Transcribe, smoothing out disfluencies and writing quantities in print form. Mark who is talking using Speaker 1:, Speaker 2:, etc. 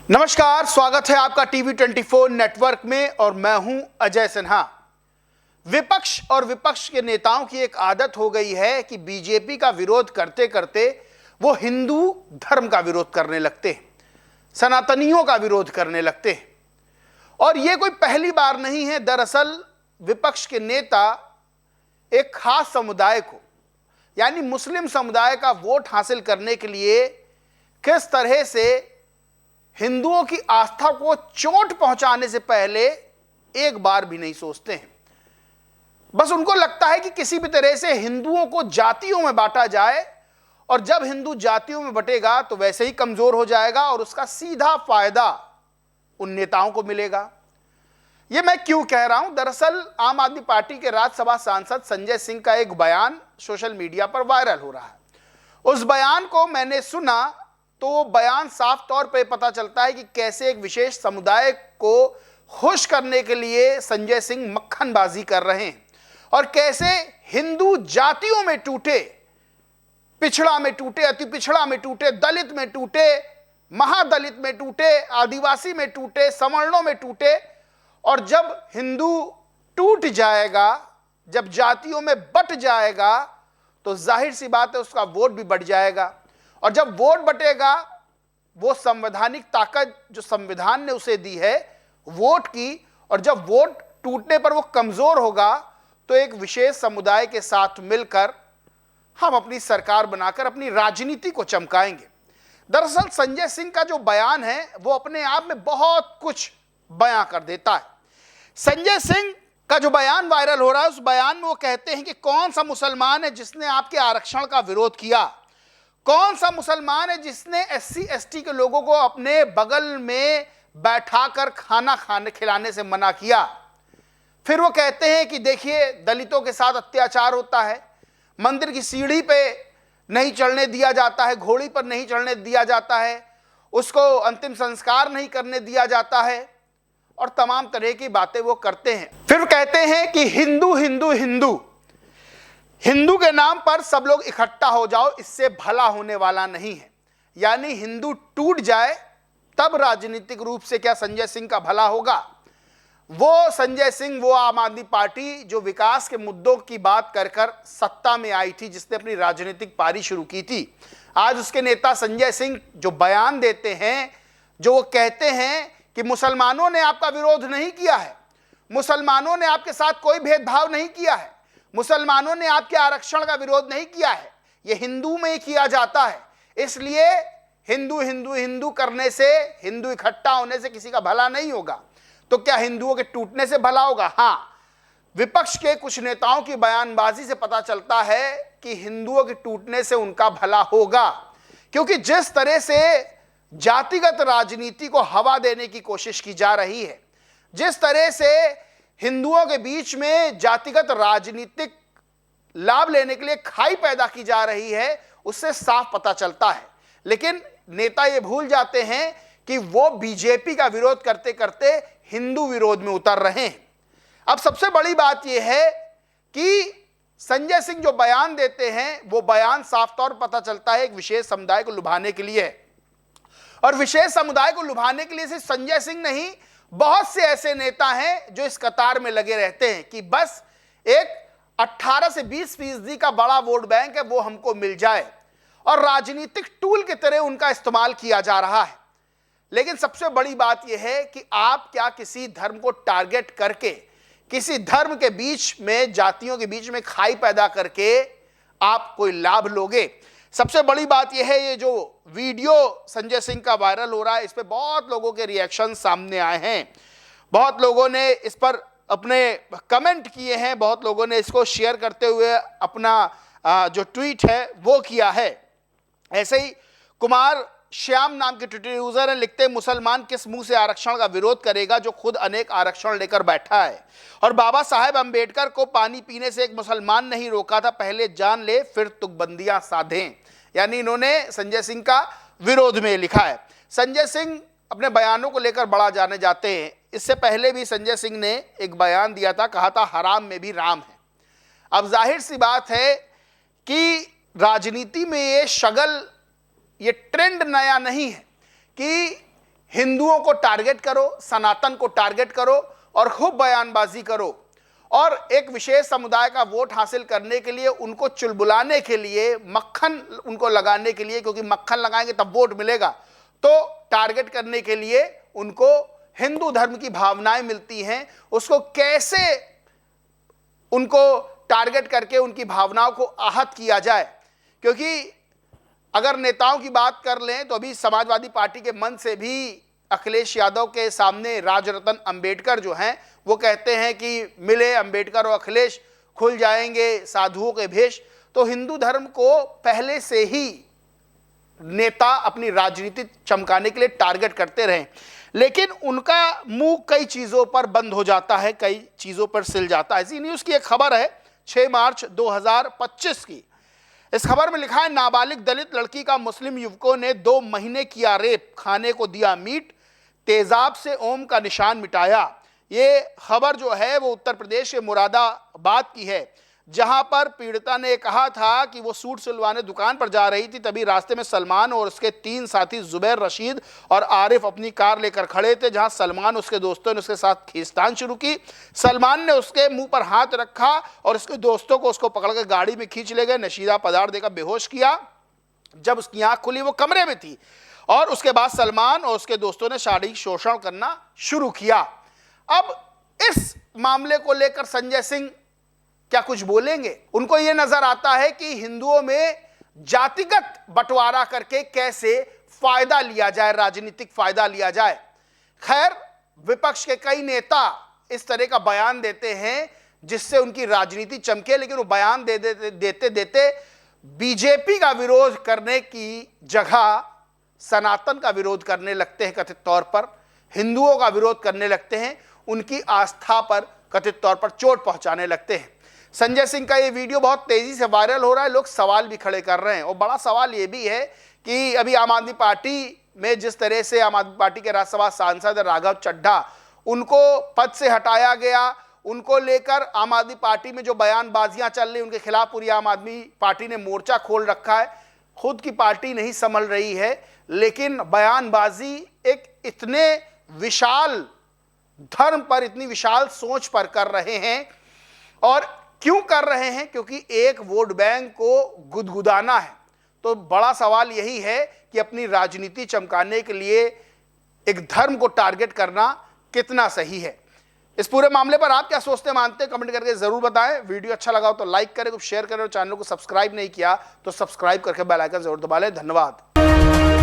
Speaker 1: नमस्कार, स्वागत है आपका टीवी 24 नेटवर्क में और मैं हूं अजय सिन्हा। विपक्ष और विपक्ष के नेताओं की एक आदत हो गई है कि बीजेपी का विरोध करते करते वो हिंदू धर्म का विरोध करने लगते हैं, सनातनियों का विरोध करने लगते हैं। और ये कोई पहली बार नहीं है। दरअसल विपक्ष के नेता एक खास समुदाय को, यानी मुस्लिम समुदाय का वोट हासिल करने के लिए किस तरह से हिंदुओं की आस्था को चोट पहुंचाने से पहले एक बार भी नहीं सोचते हैं। बस उनको लगता है कि किसी भी तरह से हिंदुओं को जातियों में बांटा जाए, और जब हिंदू जातियों में बटेगा तो वैसे ही कमजोर हो जाएगा और उसका सीधा फायदा उन नेताओं को मिलेगा। यह मैं क्यों कह रहा हूं? दरअसल आम आदमी पार्टी के राज्यसभा सांसद संजय सिंह का एक बयान सोशल मीडिया पर वायरल हो रहा है। उस बयान को मैंने सुना तो वो बयान साफ तौर पे पता चलता है कि कैसे एक विशेष समुदाय को खुश करने के लिए संजय सिंह मक्खनबाजी कर रहे हैं, और कैसे हिंदू जातियों में टूटे, पिछड़ा में टूटे, अति पिछड़ा में टूटे, दलित में टूटे, महादलित में टूटे, आदिवासी में टूटे, सवर्णों में टूटे। और जब हिंदू टूट जाएगा, जब जातियों में बट जाएगा, तो जाहिर सी बात है उसका वोट भी बढ़ जाएगा। और जब वोट बटेगा, वो संवैधानिक ताकत जो संविधान ने उसे दी है वोट की, और जब वोट टूटने पर वो कमजोर होगा, तो एक विशेष समुदाय के साथ मिलकर हम अपनी सरकार बनाकर अपनी राजनीति को चमकाएंगे। दरअसल संजय सिंह का जो बयान है वो अपने आप में बहुत कुछ बयां कर देता है। संजय सिंह का जो बयान वायरल हो रहा है, उस बयान में वो कहते हैं कि कौन सा मुसलमान है जिसने आपके आरक्षण का विरोध किया, कौन सा मुसलमान है जिसने SC ST के लोगों को अपने बगल में बैठाकर खाना खिलाने से मना किया। फिर वो कहते हैं कि देखिए दलितों के साथ अत्याचार होता है, मंदिर की सीढ़ी पे नहीं चढ़ने दिया जाता है, घोड़ी पर नहीं चढ़ने दिया जाता है, उसको अंतिम संस्कार नहीं करने दिया जाता है, और तमाम तरह की बातें वो करते हैं। फिर कहते हैं कि हिंदू हिंदू हिंदू, हिंदू के नाम पर सब लोग इकट्ठा हो जाओ, इससे भला होने वाला नहीं है। यानी हिंदू टूट जाए तब राजनीतिक रूप से क्या संजय सिंह का भला होगा? वो संजय सिंह, वो आम आदमी पार्टी जो विकास के मुद्दों की बात कर कर सत्ता में आई थी, जिसने अपनी राजनीतिक पारी शुरू की थी, आज उसके नेता संजय सिंह जो बयान देते हैं, जो वो कहते हैं कि मुसलमानों ने आपका विरोध नहीं किया है, मुसलमानों ने आपके साथ कोई भेदभाव नहीं किया है, मुसलमानों ने आपके आरक्षण का विरोध नहीं किया है, यह हिंदू में ही किया जाता है, इसलिए हिंदू हिंदू हिंदू करने से, हिंदू इकट्ठा होने से किसी का भला नहीं होगा। तो क्या हिंदुओं के टूटने से भला होगा? हां, विपक्ष के कुछ नेताओं की बयानबाजी से पता चलता है कि हिंदुओं के टूटने से उनका भला होगा, क्योंकि जिस तरह से जातिगत राजनीति को हवा देने की कोशिश की जा रही है, जिस तरह से हिंदुओं के बीच में जातिगत राजनीतिक लाभ लेने के लिए खाई पैदा की जा रही है, उससे साफ पता चलता है। लेकिन नेता ये भूल जाते हैं कि वो बीजेपी का विरोध करते करते हिंदू विरोध में उतर रहे हैं। अब सबसे बड़ी बात यह है कि संजय सिंह जो बयान देते हैं, वो बयान साफ तौर पर पता चलता है एक विशेष समुदाय को लुभाने के लिए है। और विशेष समुदाय को लुभाने के लिए सिर्फ संजय सिंह नहीं, बहुत से ऐसे नेता हैं जो इस कतार में लगे रहते हैं कि बस एक 18 से 20% का बड़ा वोट बैंक है, वो हमको मिल जाए, और राजनीतिक टूल की तरह उनका इस्तेमाल किया जा रहा है। लेकिन सबसे बड़ी बात यह है कि आप क्या किसी धर्म को टारगेट करके, किसी धर्म के बीच में, जातियों के बीच में खाई पैदा करके आप कोई लाभ लोगे? सबसे बड़ी बात यह है, ये जो वीडियो संजय सिंह का वायरल हो रहा है, इस पे बहुत लोगों के रिएक्शन सामने आए हैं, बहुत लोगों ने इस पर अपने कमेंट किए हैं, बहुत लोगों ने इसको शेयर करते हुए अपना जो ट्वीट है वो किया है। ऐसे ही कुमार श्याम नाम के ट्विटर यूजर है, लिखते हैं मुसलमान किस मुंह से आरक्षण का विरोध करेगा जो खुद अनेक आरक्षण लेकर बैठा है, और बाबा साहेब अंबेडकर को पानी पीने से एक मुसलमान नहीं रोका था, पहले जान ले फिर तुकबंदियां साधें। यानी इन्होंने संजय सिंह का विरोध में लिखा है। संजय सिंह अपने बयानों को लेकर बड़ा जाने जाते हैं। इससे पहले भी संजय सिंह ने एक बयान दिया था, कहा था हराम में भी राम है। अब जाहिर सी बात है कि राजनीति में ये शगल, ये ट्रेंड नया नहीं है कि हिंदुओं को टारगेट करो, सनातन को टारगेट करो और खूब बयानबाजी करो और एक विशेष समुदाय का वोट हासिल करने के लिए, उनको चुलबुलाने के लिए, मक्खन उनको लगाने के लिए, क्योंकि मक्खन लगाएंगे तब वोट मिलेगा, तो टारगेट करने के लिए उनको हिंदू धर्म की भावनाएं मिलती हैं, उसको कैसे उनको टारगेट करके उनकी भावनाओं को आहत किया जाए। क्योंकि अगर नेताओं की बात कर लें तो अभी समाजवादी पार्टी के मन से भी अखिलेश यादव के सामने राजरतन अंबेडकर जो हैं वो कहते हैं कि मिले अंबेडकर और अखिलेश खुल जाएंगे साधुओं के भेष। तो हिंदू धर्म को पहले से ही नेता अपनी राजनीति चमकाने के लिए टारगेट करते रहे, लेकिन उनका मुंह कई चीजों पर बंद हो जाता है, कई चीजों पर सिल जाता है। इसी न्यूज की एक खबर है 6 मार्च 2025 की। इस खबर में लिखा है, नाबालिग दलित लड़की का मुस्लिम युवकों ने 2 महीने किया रेप, खाने को दिया मीट, तेजाब से ओम का निशान मिटाया। ये खबर जो है वो उत्तर प्रदेश के मुरादाबाद की है, जहां पर पीड़िता ने कहा था कि वो सूट सिलवाने दुकान पर जा रही थी, तभी रास्ते में सलमान और उसके 3 साथी जुबैर, रशीद और आरिफ अपनी कार लेकर खड़े थे। जहां सलमान उसके दोस्तों ने उसके साथ खींचतान शुरू की। सलमान ने उसके मुंह पर हाथ रखा और उसके दोस्तों को उसको पकड़कर गाड़ी में खींच ले गए, नशीला पदार्थ देकर बेहोश किया। जब उसकी आंख खुली वो कमरे में थी और उसके बाद सलमान और उसके दोस्तों ने शारीरिक शोषण करना शुरू किया। अब इस मामले को लेकर संजय सिंह क्या कुछ बोलेंगे? उनको यह नजर आता है कि हिंदुओं में जातिगत बंटवारा करके कैसे फायदा लिया जाए, राजनीतिक फायदा लिया जाए। खैर, विपक्ष के कई नेता इस तरह का बयान देते हैं जिससे उनकी राजनीति चमके, लेकिन वो बयान देते देते बीजेपी का विरोध करने की जगह सनातन का विरोध करने लगते हैं, कथित तौर पर हिंदुओं का विरोध करने लगते हैं, उनकी आस्था पर कथित तौर पर चोट पहुंचाने लगते हैं। संजय सिंह का ये वीडियो बहुत तेजी से वायरल हो रहा है, लोग सवाल भी खड़े कर रहे हैं। और बड़ा सवाल ये भी है कि अभी आम आदमी पार्टी में जिस तरह से आम आदमी पार्टी के राज्यसभा सांसद राघव चड्ढा, उनको पद से हटाया गया, उनको लेकर आम आदमी पार्टी में जो बयानबाजियां चल रही, उनके खिलाफ पूरी आम आदमी पार्टी ने मोर्चा खोल रखा है। खुद की पार्टी नहीं संभल रही है, लेकिन बयानबाजी एक इतने विशाल धर्म पर, इतनी विशाल सोच पर कर रहे हैं। और क्यों कर रहे हैं? क्योंकि एक वोट बैंक को गुदगुदाना है। तो बड़ा सवाल यही है कि अपनी राजनीति चमकाने के लिए एक धर्म को टारगेट करना कितना सही है। इस पूरे मामले पर आप क्या सोचते मानते हैं, कमेंट करके जरूर बताएं। वीडियो अच्छा लगा हो तो लाइक करें, शेयर करें और चैनल को सब्सक्राइब नहीं किया तो सब्सक्राइब करके बेल आइकन जरूर दबा लें। धन्यवाद।